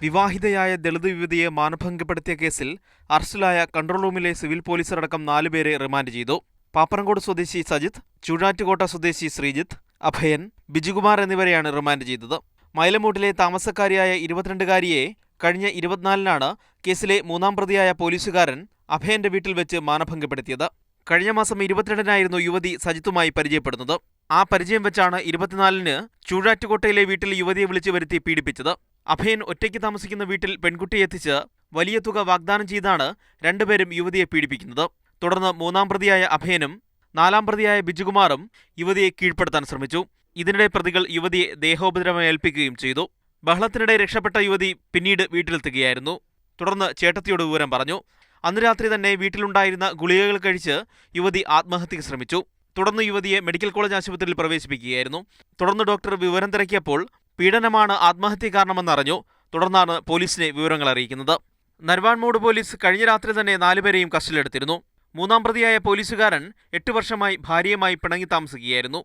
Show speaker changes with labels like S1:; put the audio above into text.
S1: വിവാഹിതയായ ദളിത് യുവതിയെ മാനഭംഗപ്പെടുത്തിയ കേസിൽ അറസ്റ്റിലായ കൺട്രോൾ റൂമിലെ സിവിൽ പോലീസരടക്കം 4 പേരെ റിമാൻഡ് ചെയ്തു. പാപ്പനംകോട് സ്വദേശി സജിത്ത്, ചൂഴാറ്റുകോട്ട സ്വദേശി ശ്രീജിത്ത്, അഭയൻ, ബിജുകുമാർ എന്നിവരെയാണ് റിമാൻഡ് ചെയ്തത്. മൈലമൂട്ടിലെ താമസക്കാരിയായ 22-കാരിയെ കഴിഞ്ഞ 24-നാണ് കേസിലെ 3-ാം പ്രതിയായ പോലീസുകാരൻ അഭയന്റെ വീട്ടിൽ വെച്ച് മാനഭംഗപ്പെടുത്തിയത്. കഴിഞ്ഞ മാസം 22-നായിരുന്നു യുവതി സജിത്തുമായി പരിചയപ്പെടുന്നത്. ആ പരിചയം വെച്ചാണ് 24-ന് ചൂഴാറ്റുകോട്ടയിലെ വീട്ടിൽ യുവതിയെ വിളിച്ചു വരുത്തി പീഡിപ്പിച്ചത്. അഭയൻ ഒറ്റയ്ക്ക് താമസിക്കുന്ന വീട്ടിൽ പെൺകുട്ടിയെ എത്തിച്ച് വലിയ തുക വാഗ്ദാനം ചെയ്താണ് രണ്ടുപേരും യുവതിയെ പീഡിപ്പിക്കുന്നത്. തുടർന്ന് 3-ാം പ്രതിയായ അഭയനും 4-ാം പ്രതിയായ ബിജുകുമാറും യുവതിയെ കീഴ്പ്പെടുത്താൻ ശ്രമിച്ചു. ഇതിനിടെ പ്രതികൾ യുവതിയെ ദേഹോപദ്രവം ഏൽപ്പിക്കുകയും ചെയ്തു. ബഹളത്തിനിടെ രക്ഷപ്പെട്ട യുവതി പിന്നീട് വീട്ടിലെത്തുകയായിരുന്നു. തുടർന്ന് ചേട്ടത്തിയോട് വിവരം പറഞ്ഞു. അന്ന് രാത്രി തന്നെ വീട്ടിലുണ്ടായിരുന്ന ഗുളികകൾ കഴിച്ച് യുവതി ആത്മഹത്യക്ക് ശ്രമിച്ചു. തുടർന്ന് യുവതിയെ മെഡിക്കൽ കോളേജ് ആശുപത്രിയിൽ പ്രവേശിപ്പിക്കുകയായിരുന്നു. തുടർന്ന് ഡോക്ടർ വിവരം തിരക്കിയപ്പോൾ പീഡനമാണ് ആത്മഹത്യ കാരണമെന്നറിഞ്ഞു. തുടർന്നാണ് പോലീസിനെ വിവരങ്ങൾ അറിയിക്കുന്നത്. നരവാൻമൂട് പോലീസ് കഴിഞ്ഞ രാത്രി തന്നെ 4 പേരെയും കസ്റ്റഡിയിലെടുത്തിരുന്നു. 3-ാം പ്രതിയായ പോലീസുകാരൻ 8 വർഷമായി ഭാര്യയുമായി പിണങ്ങി താമസിക്കുകയായിരുന്നു.